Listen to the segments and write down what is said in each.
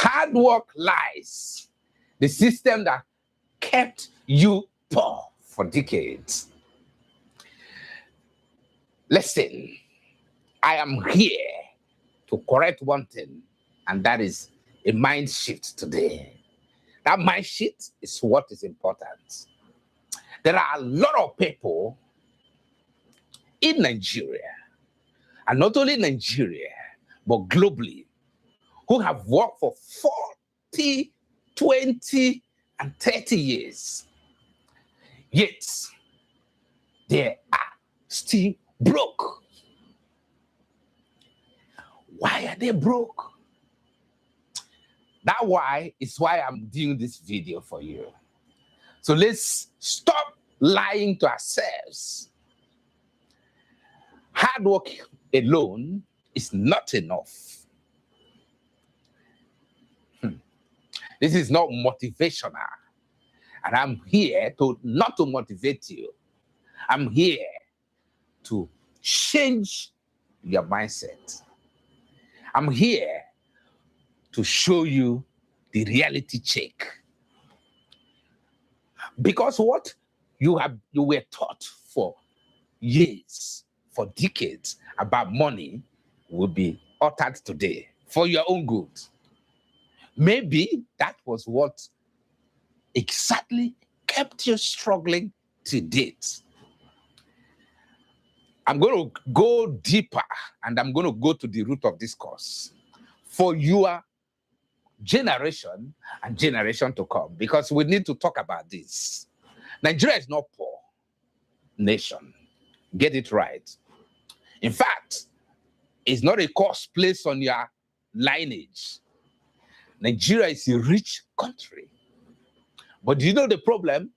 Hard work lies. The system that kept you poor for decades. Listen, I am here to correct one thing, and that is a mind shift today. That mind shift is what is important. There are a lot of people in Nigeria, and not only Nigeria, but globally, who have worked for 40, 20, and 30 years. Yet, they are still broke. Why are they broke? That why is why I'm doing this video for you. So let's stop lying to ourselves. Hard work alone is not enough. This is not motivational. And I'm here not to motivate you. I'm here to change your mindset. I'm here to show you the reality check. Because what you were taught for years, for decades about money will be uttered today for your own good. Maybe that was what exactly kept you struggling to date. I'm going to go deeper and I'm going to go to the root of this course for your generation and generation to come, because we need to talk about this. Nigeria is not poor nation. Get it right. In fact, it's not a course placed on your lineage. Nigeria is a rich country. But do you know the problem?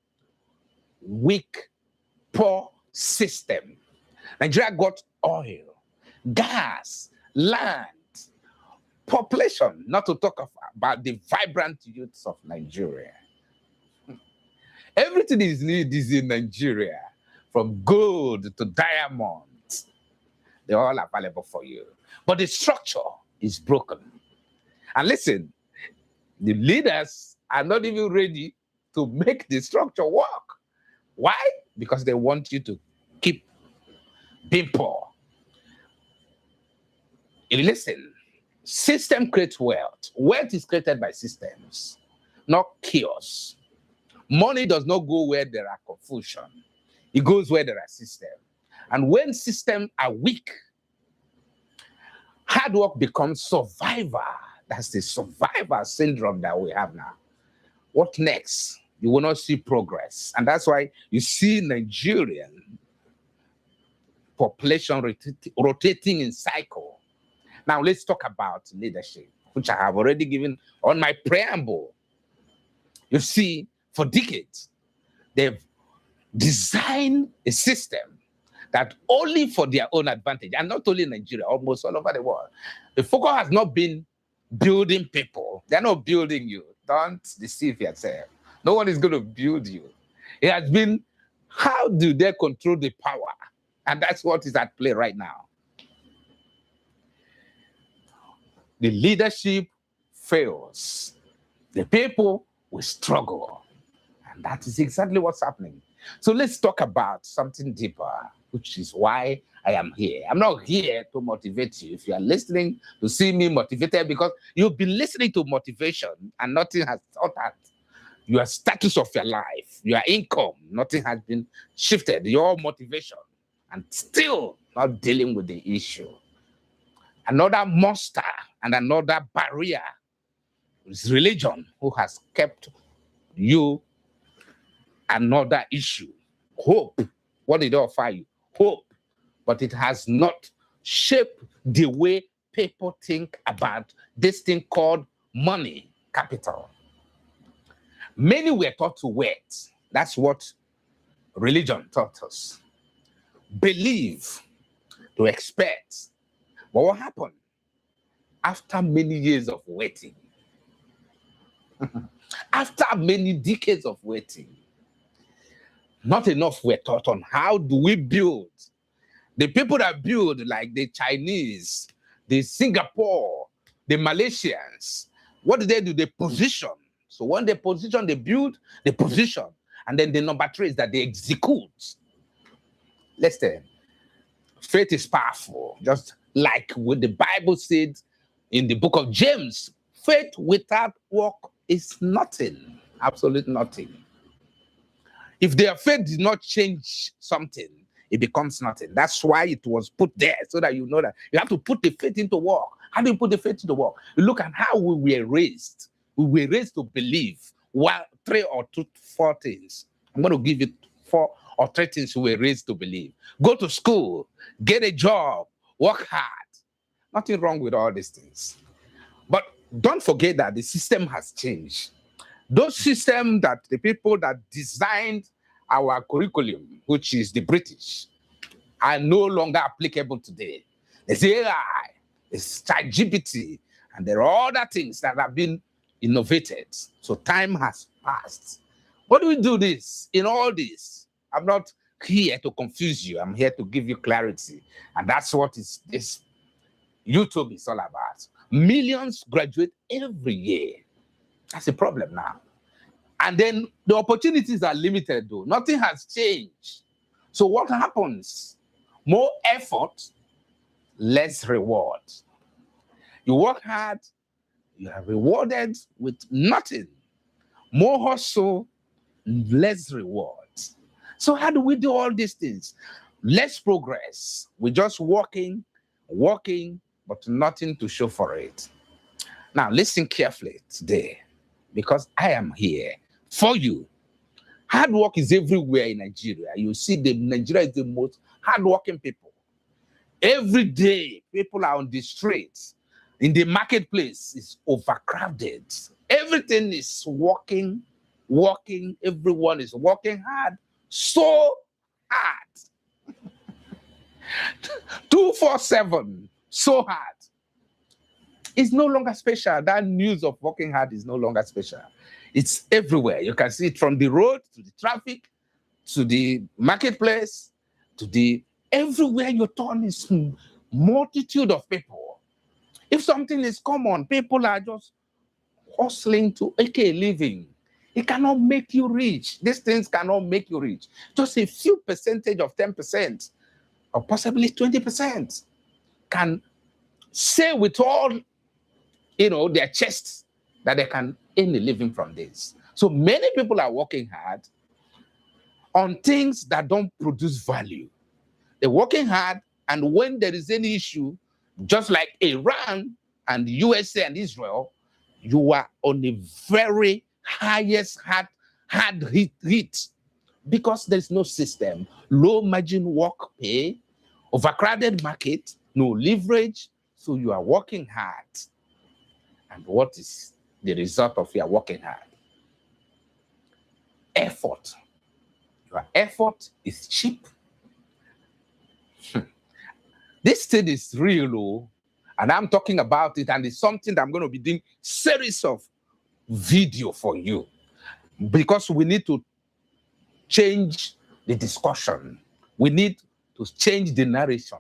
Weak, poor system. Nigeria got oil, gas, land, population, not to talk about the vibrant youths of Nigeria. Everything is in Nigeria, from gold to diamonds. They're all available for you. But the structure is broken. And listen, the leaders are not even ready to make the structure work. Why? Because they want you to keep being poor. And listen, system creates wealth. Wealth is created by systems, not chaos. Money does not go where there are confusion. It goes where there are systems. And when systems are weak, hard work becomes survivor. That's the survivor syndrome that we have now. What next? You will not see progress. And that's why you see Nigerian population rotating in cycle. Now let's talk about leadership, which I have already given on my preamble. You see, for decades, they've designed a system that only for their own advantage, and not only in Nigeria, almost all over the world. The focus has not been building people. They're not building you. Don't deceive yourself. No one is going to build you. It has been, how do they control the power? And that's what is at play right now. The leadership fails. The people will struggle. And that is exactly what's happening. So let's talk about something deeper, which is why I am here. I'm not here to motivate you. If you are listening to see me motivated, because you've been listening to motivation and nothing has altered. Your status of your life, your income, nothing has been shifted. Your motivation, and still not dealing with the issue. Another monster and another barrier is religion, who has kept you another issue. Hope. What did it offer you? Hope. But it has not shaped the way people think about this thing called money, capital. Many were taught to wait. That's what religion taught us. Believe, to expect. But what happened? After many years of waiting, after many decades of waiting, not enough were taught on how do we build. The people that build, like the Chinese, the Singapore, the Malaysians, What do? They position. So when they position, they build, they position. And then the number 3 is that they execute. Listen, faith is powerful. Just like what the Bible said in the book of James, faith without work is nothing. Absolute nothing. If their faith did not change something, it becomes nothing. That's why it was put there, so that you know that you have to put the faith into work. How do you put the faith into work? You look at how we were raised. We were raised to believe. 3 or 4 things. I'm going to give you 4 or 3 things we were raised to believe. Go to school, get a job, work hard. Nothing wrong with all these things. But don't forget that the system has changed. Those systems that the people that designed our curriculum, which is the British, are no longer applicable today. There's AI, there's ChatGPT, and there are other things that have been innovated. So time has passed. What do we do this? In all this, I'm not here to confuse you. I'm here to give you clarity. And that's what this YouTube is all about. Millions graduate every year. That's a problem now. And then the opportunities are limited though. Nothing has changed. So what happens? More effort, less reward. You work hard, you are rewarded with nothing. More hustle, less reward. So how do we do all these things? Less progress. We're just working, but nothing to show for it. Now listen carefully today, because I am here for you. Hard work is everywhere in Nigeria. You see, Nigeria is the most hardworking people. Every day, people are on the streets. In the marketplace, it's overcrowded. Everything is working. Everyone is working hard, so hard. 24/7, so hard. It's no longer special. That news of working hard is no longer special. It's everywhere. You can see it from the road to the traffic, to the marketplace, to the everywhere you turn is multitude of people. If something is common, people are just hustling to make a living. It cannot make you rich. These things cannot make you rich. Just a few percentage of 10% or possibly 20% can say with all, their chests that they can earn a living from this. So many people are working hard on things that don't produce value. They're working hard, and when there is any issue, just like Iran and USA and Israel, you are on the very highest hard hit because there's no system, low margin work pay, overcrowded market, no leverage, so you are working hard. And what is the result of your working hard? Effort. Your effort is cheap. This thing is real, and I'm talking about it, and it's something that I'm going to be doing series of video for you, because we need to change the discussion. We need to change the narration.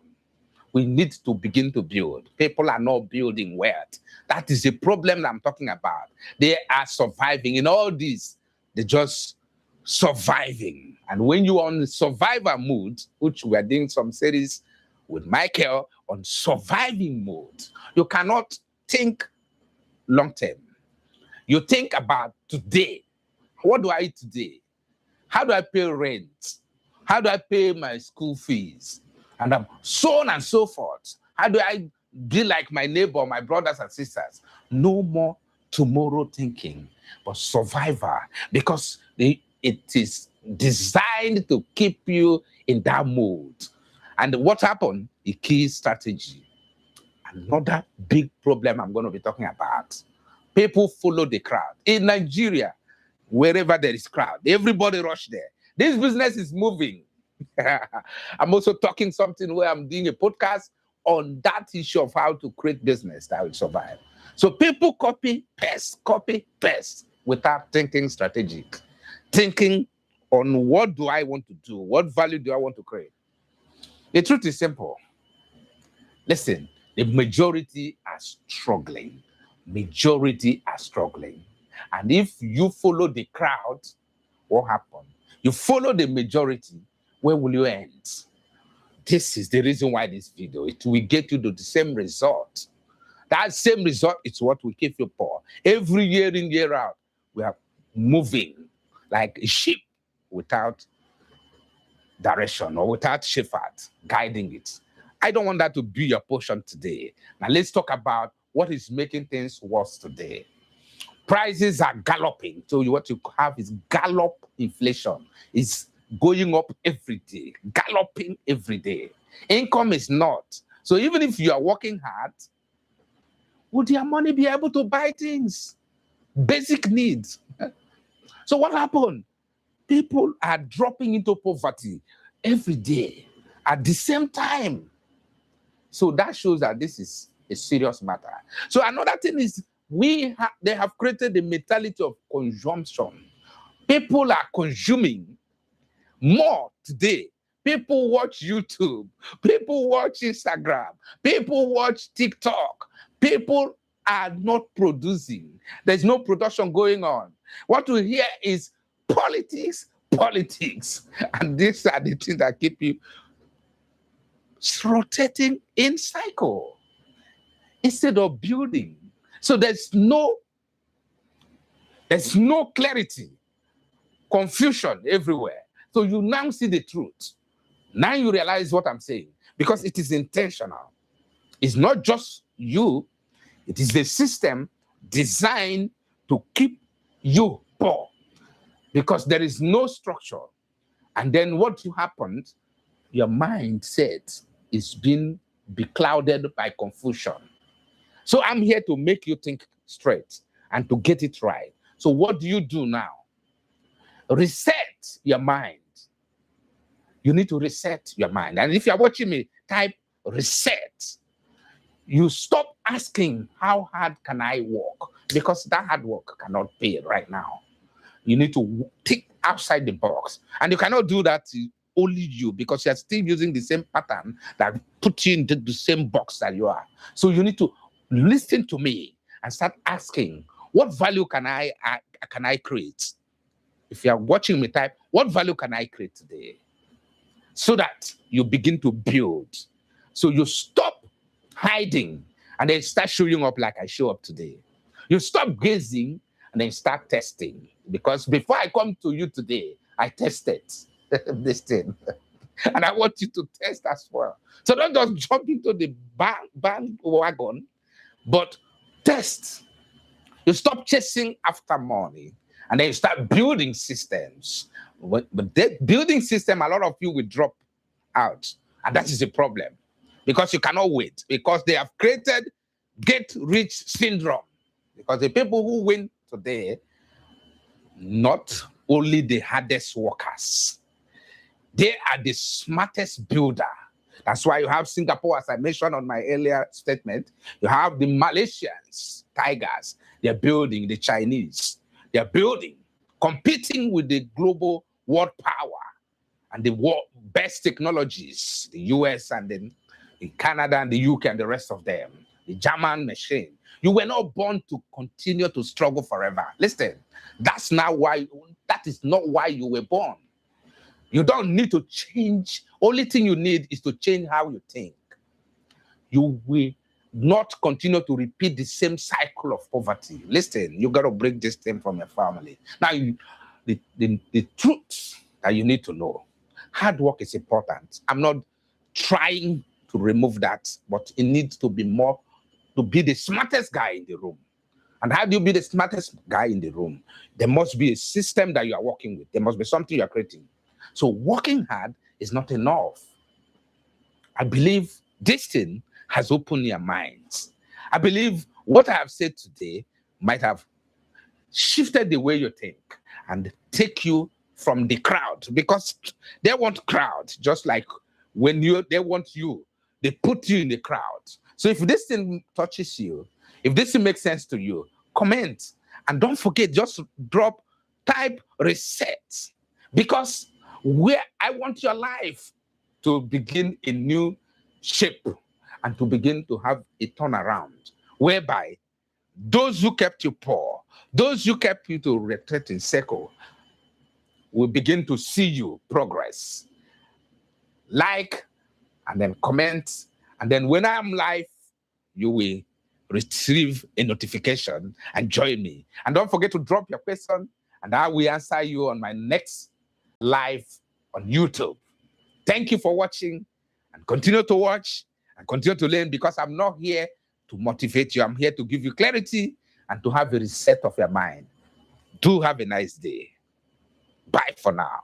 We need to begin to build. People are not building wealth. That is the problem I'm talking about. They are surviving in all this. They're just surviving. And when you're on the survivor mood, which we are doing some series with Michael on surviving mode, you cannot think long term. You think about today. What do I eat today? How do I pay rent? How do I pay my school fees? And so on and so forth. How do I be like my neighbor, my brothers and sisters? No more tomorrow thinking, but survivor, because it is designed to keep you in that mood. And what happened? A key strategy. Another big problem I'm going to be talking about. People follow the crowd. In Nigeria, wherever there is crowd, everybody rush there. This business is moving. I'm also talking something where I'm doing a podcast on that issue of how to create business that will survive. So people copy, paste without thinking strategic. Thinking on what do I want to do? What value do I want to create? The truth is simple. Listen, the majority are struggling. Majority are struggling. And if you follow the crowd, what happened? You follow the majority, where will you end? This is the reason why this video, it will get you to the same result. That same result is what will keep you poor. Every year in, year out, we are moving like a ship without direction or without shepherd guiding it. I don't want that to be your portion today. Now let's talk about what is making things worse today. Prices are galloping. So what you have is gallop inflation. It's going up every day, galloping every day. Income is not. So even if you are working hard, would your money be able to buy things? Basic needs. So what happened? People are dropping into poverty every day at the same time. So that shows that this is a serious matter. So another thing is they have created the mentality of consumption. People are consuming more today. People watch YouTube. People watch Instagram. People watch TikTok. People are not producing. There's no production going on. What we hear is politics, politics. And these are the things that keep you rotating in cycle instead of building. So there's no clarity, confusion everywhere. So you now see the truth. Now you realize what I'm saying, because it is intentional. It's not just you, it is the system designed to keep you poor, because there is no structure. And then what happened, your mindset is being beclouded by confusion. So I'm here to make you think straight and to get it right. So what do you do now? Reset your mind. You need to reset your mind. And if you're watching me, type reset. You stop asking, how hard can I work? Because that hard work cannot pay right now. You need to think outside the box. And you cannot do that to only you, because you're still using the same pattern that put you into the same box that you are. So you need to listen to me and start asking, what value can I create? If you are watching me, type, what value can I create today? So that you begin to build. So you stop hiding and then start showing up like I show up today. You stop gazing and then start testing. Because before I come to you today, I tested this thing. And I want you to test as well. So don't just jump into the bandwagon, but test. You stop chasing after money and then you start building systems. But that building system, a lot of you will drop out. And that is a problem, because you cannot wait, because they have created get-rich syndrome. Because the people who win today, not only the hardest workers, they are the smartest builder. That's why you have Singapore, as I mentioned on my earlier statement. You have the Malaysians, tigers. They're building. The Chinese, they're building, competing with the global world power and the best technologies, the US and then the Canada and the UK and the rest of them, the German machine. You were not born to continue to struggle forever. Listen, that is not why you were born. You don't need to change. Only thing you need is to change how you think. You will not continue to repeat the same cycle of poverty. Listen, you got to break this thing from your family. Now, the truth that you need to know, hard work is important. I'm not trying to remove that, but it needs to be more, to be the smartest guy in the room. And how do you be the smartest guy in the room? There must be a system that you are working with. There must be something you are creating. So working hard is not enough. I believe this thing has opened your minds. I believe what I have said today might have shifted the way you think and take you from the crowd, because they want crowd, just like when they want you, they put you in the crowd. So if this thing touches you, if this thing makes sense to you, comment. And don't forget, just type reset, because I want your life to begin a new shape and to begin to have a turnaround, whereby those who kept you poor, those who kept you to retreat in circle, will begin to see you progress. Like, and then comment, and then when I'm live, you will receive a notification and join me. And don't forget to drop your question, and I will answer you on my next live on YouTube. Thank you for watching, and continue to watch and continue to learn, because I'm not here to motivate you. I'm here to give you clarity and to have a reset of your mind. Do have a nice day. Bye for now.